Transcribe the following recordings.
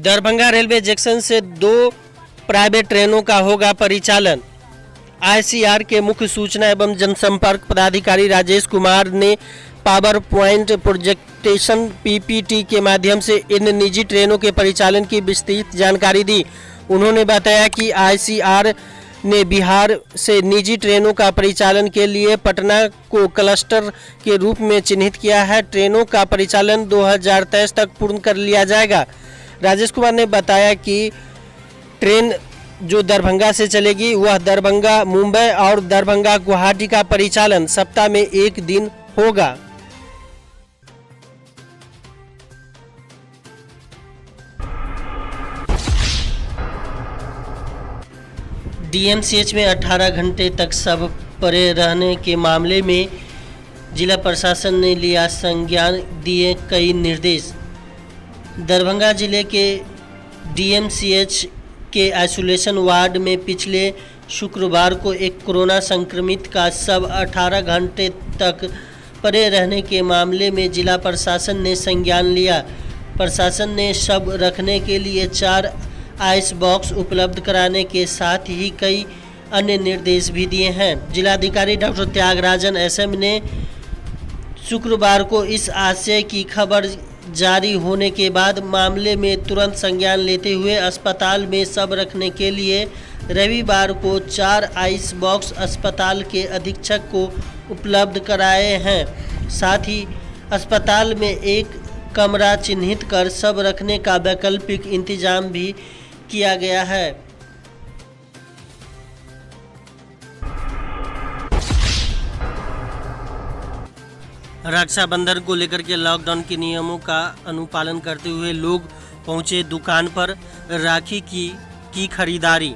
Darbhanga railway junction से 2 private ट्रेनों का होगा परिचालन। आईसीआर के मुख्य सूचना एवं जनसंपर्क पदाधिकारी राजेश कुमार ने पावर पॉइंट प्रोजेक्टेशन पीपीटी के माध्यम से इन निजी ट्रेनों के परिचालन की विस्तृत जानकारी दी। उन्होंने बताया कि आईसीआर ने बिहार से निजी ट्रेनों का परिचालन के लिए पटना को क्लस्टर के रूप में चिन्हित किया है। ट्रेनों का परिचालन 2023 तक पूर्ण कर लिया जाएगा। राजेश कुमार ने बताया कि ट्रेन जो दरभंगा से चलेगी वह दरभंगा मुंबई और दरभंगा गुवाहाटी का परिचालन सप्ताह में 1 दिन होगा। डीएमसीएच में 18 घंटे तक सब पड़े रहने के मामले में जिला प्रशासन ने लिया संज्ञान, दिए कई निर्देश। दरभंगा जिले के डीएमसीएच के आइसोलेशन वार्ड में पिछले शुक्रवार को एक कोरोना संक्रमित का शव 18 घंटे तक पड़े रहने के मामले में जिला प्रशासन ने संज्ञान लिया। प्रशासन ने शव रखने के लिए 4 आइस बॉक्स उपलब्ध कराने के साथ ही कई अन्य निर्देश भी दिए हैं। जिलाधिकारी डॉक्टर त्यागराजन एसएम ने शुक्रवार को इस आशय की खबर जारी होने के बाद मामले में तुरंत संज्ञान लेते हुए अस्पताल में शव रखने के लिए रविवार को 4 आइस बॉक्स अस्पताल के अधीक्षक को उपलब्ध कराए हैं। साथ ही अस्पताल में एक कमरा चिन्हित कर शव रखने का वैकल्पिक इंतजाम भी किया गया है। रक्षाबंधन को लेकर के लॉकडाउन के नियमों का अनुपालन करते हुए लोग पहुंचे दुकान पर राखी की खरीदारी।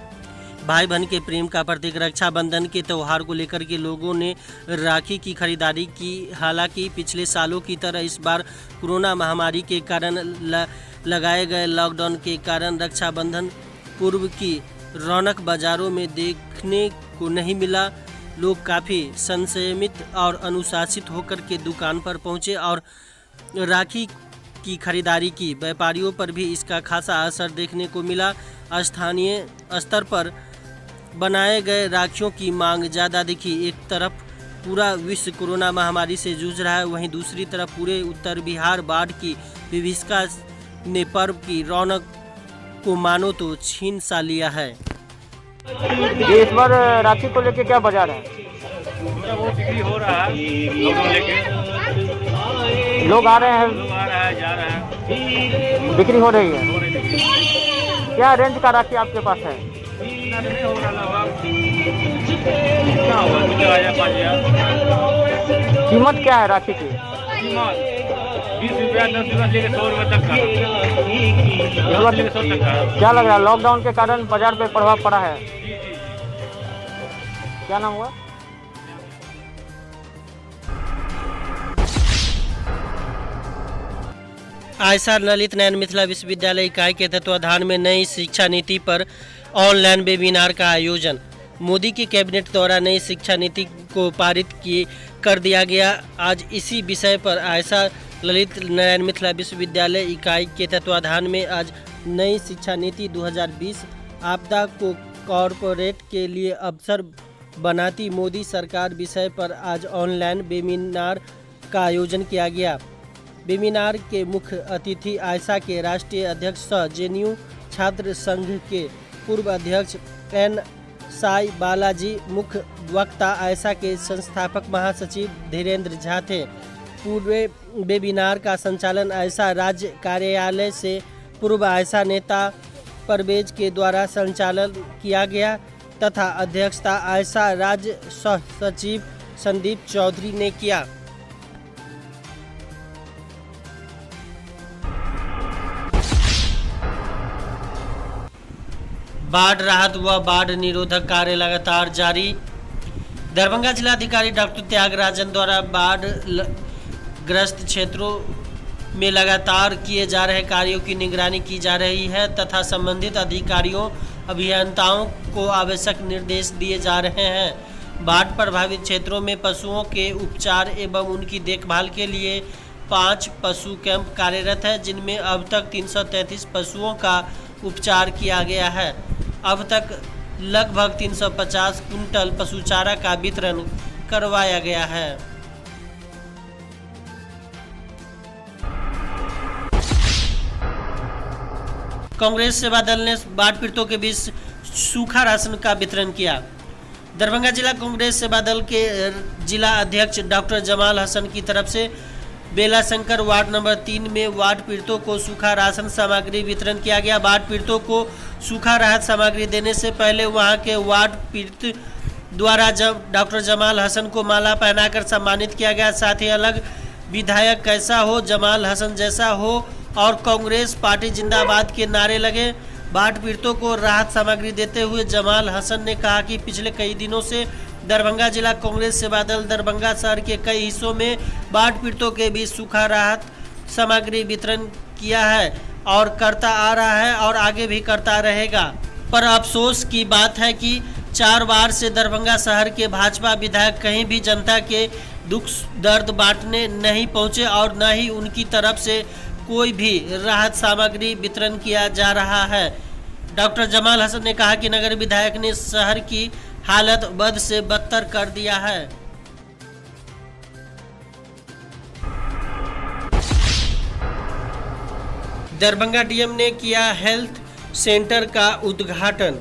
भाई बहन के प्रेम का प्रतीक रक्षाबंधन के त्यौहार को लेकर के लोगों ने राखी की खरीदारी की। हालांकि पिछले सालों की तरह इस बार कोरोना महामारी के कारण लगाए गए लॉकडाउन के कारण रक्षाबंधन पूर्व की रौनक बाजारों में देखने को नहीं मिला। लोग काफ़ी संयमित और अनुशासित होकर के दुकान पर पहुंचे और राखी की खरीदारी की। व्यापारियों पर भी इसका खासा असर देखने को मिला। स्थानीय स्तर पर बनाए गए राखियों की मांग ज़्यादा दिखी। एक तरफ पूरा विश्व कोरोना महामारी से जूझ रहा है, वहीं दूसरी तरफ पूरे उत्तर बिहार बाढ़ की विभीषिका ने पर्व की रौनक को मानो तो छीन सा लिया है। ये इस बार राखी को लेके क्या बाजार है? बहुत बिक्री हो रहा है, लोग आ रहे हैं, जा रहा है, बिक्री हो रही है। क्या रेंज का राखी आपके पास है? नहीं हो रहा कितना होगा, 5,000। कीमत क्या है राखी की? कीमत 20 रुपया, 10 रुपया लेके 100 रुपये तक का, 10 लेके 100 तक का। क्या लग रहा है लॉकडाउन के कारण बाजार पे प्रभाव पड़ा है? जी। क्या नाम हुआ? आईसीआर ललित नारायण मिथिला विश्वविद्यालय इकाई के तत्वाधान में नई शिक्षा नीति पर ऑनलाइन वेबिनार का आयोजन। मोदी की कैबिनेट द्वारा नई शिक्षा नीति को पारित कर दिया गया। आज इसी विषय पर आईसीआर ललित नारायण मिथिला विश्वविद्यालय इकाई के तत्वाधान में आज नई शिक्षा नीति 2020 आपदा को कॉरपोरेट के लिए अवसर बनाती मोदी सरकार विषय पर आज ऑनलाइन वेबिनार का आयोजन किया गया। वेबिनार के मुख्य अतिथि आईसीआर के राष्ट्रीय अध्यक्ष सह जेएनयू छात्र संघ के पूर्व अध्यक्ष एन साई बालाजी, मुख्य वक्ता आईसीआर के संस्थापक महासचिव धीरेन्द्र झा थे। पूरे वेबिनार का संचालन आईसीआर राज्य कार्यालय से पूर्व आईसीआर नेता परवेज के द्वारा संचालन किया गया तथा अध्यक्षता आईसीआर राज्य सह सचिव संदीप चौधरी ने किया। बाढ़ राहत व बाढ़ निरोधक कार्य लगातार जारी। दरभंगा जिलाधिकारी डॉक्टर त्यागराजन द्वारा बाढ़ ग्रस्त क्षेत्रों में लगातार किए जा रहे कार्यों की निगरानी की जा रही है तथा संबंधित अधिकारियों अभियंताओं को आवश्यक निर्देश दिए जा रहे हैं। बाढ़ प्रभावित क्षेत्रों में पशुओं के उपचार एवं उनकी देखभाल के लिए 5 पशु कैंप कार्यरत है, जिनमें अब तक 333 पशुओं का उपचार किया गया है। अब तक लगभग 350 कुंटल पशु चारा का वितरण करवाया गया है। कांग्रेस सेवा दल ने बाढ़ पीड़ितों के बीच सूखा राशन का वितरण किया। दरभंगा जिला कांग्रेस सेवा दल के जिला अध्यक्ष डॉक्टर जमाल हसन की तरफ से बेला शंकर वार्ड नंबर 3 में वार्ड पीड़ितों को सूखा राशन सामग्री वितरण किया गया। बाढ़ पीड़ितों को सूखा राहत सामग्री देने से पहले वहां के वार्ड पीड़ित द्वारा डॉक्टर जमाल हसन को माला पहनाकर सम्मानित किया गया। साथ ही अलग विधायक कैसा हो, जमाल हसन जैसा हो और कांग्रेस पार्टी जिंदाबाद के नारे लगे। बाढ़ पीड़ितों को राहत सामग्री देते हुए जमाल हसन ने कहा कि पिछले कई दिनों से दरभंगा जिला कांग्रेस सेवा दल दरभंगा शहर के कई हिस्सों में बाढ़ पीड़ितों के बीच सूखा राहत सामग्री वितरण किया है और करता आ रहा है और आगे भी करता रहेगा। पर अफसोस की बात है कि 4 बार से दरभंगा शहर के भाजपा विधायक कहीं भी जनता के दुख दर्द बांटने नहीं पहुंचे और न ही उनकी तरफ से कोई भी राहत सामग्री वितरण किया जा रहा है। डॉक्टर जमाल हसन ने कहा कि नगर विधायक ने शहर की हालत बद से बदतर कर दिया है। दरभंगा डीएम ने किया हेल्थ सेंटर का उद्घाटन।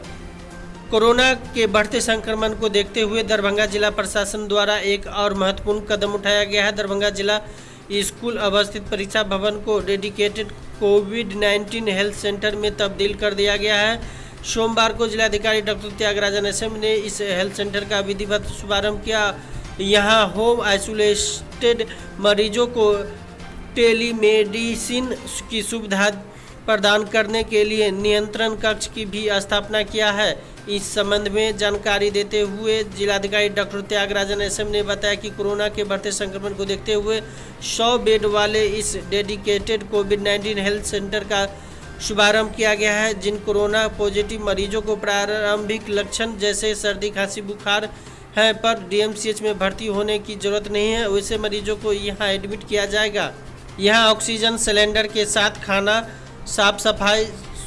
कोरोना के बढ़ते संक्रमण को देखते हुए दरभंगा जिला प्रशासन द्वारा एक और महत्वपूर्ण कदम उठाया गया है। दरभंगा जिला स्कूल अवस्थित परीक्षा भवन को डेडिकेटेड कोविड-19 हेल्थ सेंटर में तब्दील कर दिया गया है। सोमवार को जिलाधिकारी डॉक्टर त्यागराजन एसएम ने इस हेल्थ सेंटर का विधिवत शुभारंभ किया। यहां होम आइसोलेटेड मरीजों को टेलीमेडिसिन की सुविधा प्रदान करने के लिए नियंत्रण कक्ष की भी स्थापना किया है। इस संबंध में जानकारी देते हुए जिलाधिकारी डॉक्टर त्यागराजन एसएम ने बताया कि कोरोना के बढ़ते संक्रमण को देखते हुए 100 बेड वाले इस डेडिकेटेड कोविड-19 हेल्थ सेंटर का शुभारंभ किया गया है। जिन कोरोना पॉजिटिव मरीजों को प्रारंभिक लक्षण जैसे सर्दी, खांसी, बुखार है पर डीएमसीएच में भर्ती होने की जरूरत नहीं है, वैसे मरीजों को यहाँ एडमिट किया जाएगा। यहाँ ऑक्सीजन सिलेंडर के साथ खाना, साफ सफाई,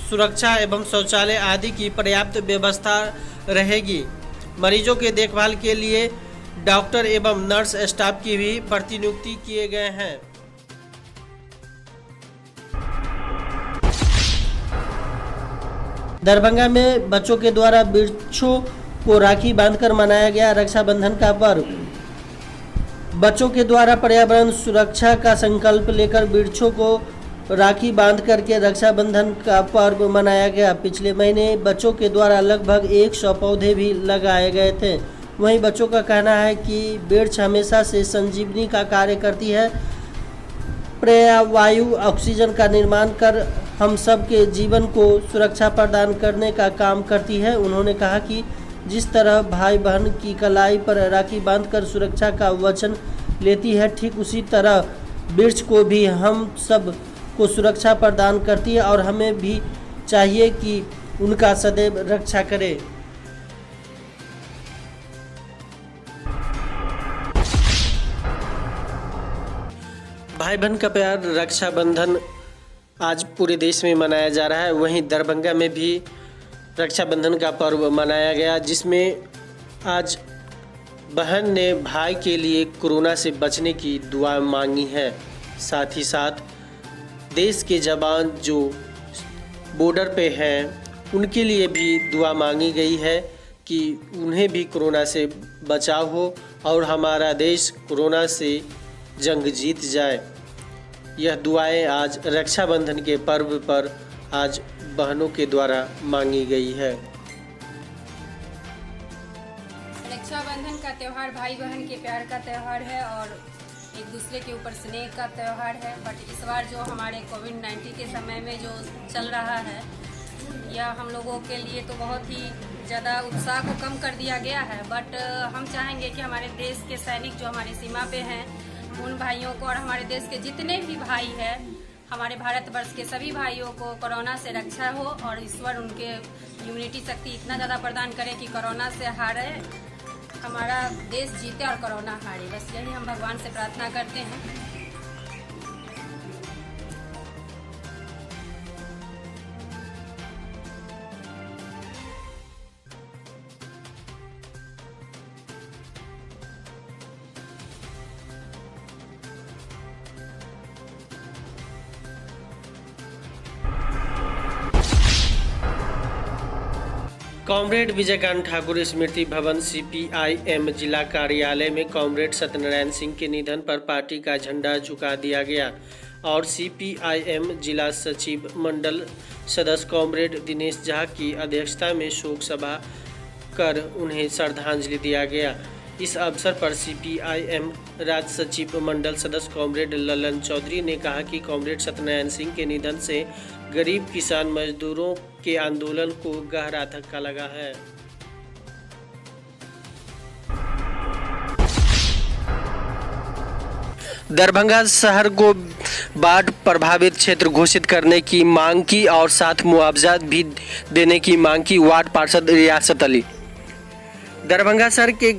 सुरक्षा एवं शौचालय आदि की पर्याप्त व्यवस्था रहेगी। मरीजों के देखभाल के लिए डॉक्टर एवं नर्स स्टाफ की भी प्रतिनियुक्ति किए गए हैं। दरभंगा में बच्चों के द्वारा वृक्षों को राखी बांधकर मनाया गया रक्षाबंधन का पर्व। बच्चों के द्वारा पर्यावरण सुरक्षा का संकल्प लेकर वृक्षों को राखी बांध करके रक्षाबंधन का पर्व मनाया गया। पिछले महीने बच्चों के द्वारा लगभग 100 पौधे भी लगाए गए थे। वहीं बच्चों का कहना है कि वृक्ष हमेशा से संजीवनी का कार्य करती है, प्राणवायु ऑक्सीजन का निर्माण कर हम सब के जीवन को सुरक्षा प्रदान करने का काम करती है। उन्होंने कहा कि जिस तरह भाई बहन की कलाई पर राखी बांधकर सुरक्षा का वचन लेती है, ठीक उसी तरह वृक्ष को भी हम सब को सुरक्षा प्रदान करती है और हमें भी चाहिए कि उनका सदैव रक्षा करें। भाई बहन का प्यार रक्षाबंधन आज पूरे देश में मनाया जा रहा है। वहीं दरभंगा में भी रक्षाबंधन का पर्व मनाया गया, जिसमें आज बहन ने भाई के लिए कोरोना से बचने की दुआ मांगी है। साथ ही साथ देश के जवान जो बॉर्डर पे हैं उनके लिए भी दुआ मांगी गई है कि उन्हें भी कोरोना से बचाव हो और हमारा देश कोरोना से जंग जीत जाए। यह दुआएं आज रक्षाबंधन के पर्व पर आज बहनों के द्वारा मांगी गई है। रक्षाबंधन का त्यौहार भाई बहन के प्यार का त्यौहार है और एक दूसरे के ऊपर स्नेह का त्यौहार है। बट इस बार जो हमारे कोविड-19 के समय में जो चल रहा है, यह हम लोगों के लिए तो बहुत ही ज़्यादा उत्साह को कम कर दिया गया है। बट हम चाहेंगे कि हमारे देश के सैनिक जो हमारी सीमा पे हैं, उन भाइयों को और हमारे देश के जितने भी भाई हैं, हमारे भारतवर्ष के सभी भाइयों को कोरोना से रक्षा हो और ईश्वर उनके इम्यूनिटी शक्ति इतना ज़्यादा प्रदान करे कि कोरोना से हारे, हमारा देश जीते और कोरोना हारे। बस यही हम भगवान से प्रार्थना करते हैं। कॉमरेड विजयकांत ठाकुर स्मृति भवन सीपीआईएम जिला कार्यालय में कॉमरेड सत्यनारायण सिंह के निधन पर पार्टी का झंडा झुका दिया गया और सीपीआईएम जिला सचिव मंडल सदस्य कॉमरेड दिनेश झा की अध्यक्षता में शोक सभा कर उन्हें श्रद्धांजलि दिया गया। इस अवसर पर सीपीआईएम राज्य सचिव मंडल सदस्य कॉमरेड ललन चौधरी ने कहा कि कॉमरेड सत्यनारायण सिंह के निधन से गरीब किसान मजदूरों के आंदोलन को गहरा धक्का लगा है। दरभंगा शहर को बाढ़ प्रभावित क्षेत्र घोषित करने की मांग की और साथ मुआवजा भी देने की मांग की वार्ड पार्षद रियासत अली। दरभंगा शहर के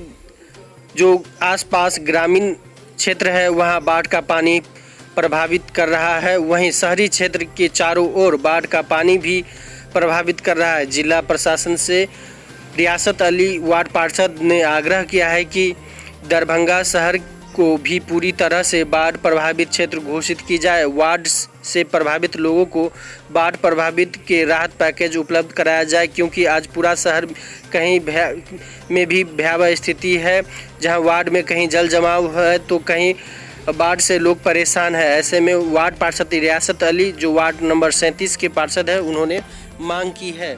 जो आसपास ग्रामीण क्षेत्र है वहां बाढ़ का पानी प्रभावित कर रहा है, वहीं शहरी क्षेत्र के चारों ओर बाढ़ का पानी भी प्रभावित कर रहा है। जिला प्रशासन से रियासत अली वार्ड पार्षद ने आग्रह किया है कि दरभंगा शहर को भी पूरी तरह से बाढ़ प्रभावित क्षेत्र घोषित की जाए। वार्ड से प्रभावित लोगों को बाढ़ प्रभावित के राहत पैकेज उपलब्ध कराया जाए, क्योंकि आज पूरा शहर कहीं में भी भयावह स्थिति है, जहां वार्ड में कहीं जल जमाव है तो कहीं बाढ़ से लोग परेशान है। ऐसे में वार्ड पार्षद रियासत अली जो वार्ड नंबर 37 के पार्षद है उन्होंने मांग की है।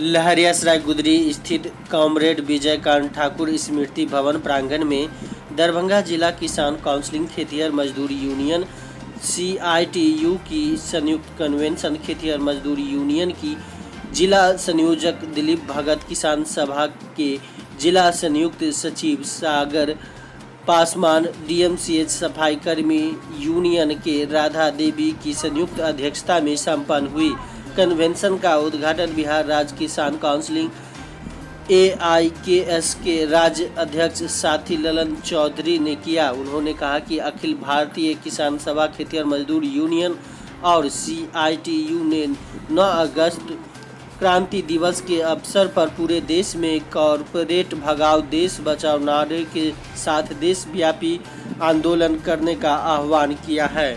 लहरियासराय गुदरी स्थित कॉमरेड विजयकांत ठाकुर स्मृति भवन प्रांगण में दरभंगा जिला किसान काउंसिल खेतिहर मजदूर यूनियन CITU की संयुक्त कन्वेंशन खेतिहर मजदूर यूनियन की जिला संयोजक दिलीप भगत, किसान सभा के जिला संयुक्त सचिव सागर पासवान, DMCH सफाई कर्मी यूनियन के राधा देवी की संयुक्त अध्यक्षता में संपन्न हुई। कन्वेंशन का उद्घाटन बिहार राज्य किसान काउंसिल AIKS के राज्य अध्यक्ष साथी ललन चौधरी ने किया। उन्होंने कहा कि अखिल भारतीय किसान सभा खेतिहर मजदूर यूनियन और CITU ने 9 अगस्त क्रांति दिवस के अवसर पर पूरे देश में कॉरपोरेट भगाओ देश बचाओ नारे के साथ देशव्यापी आंदोलन करने का आह्वान किया है।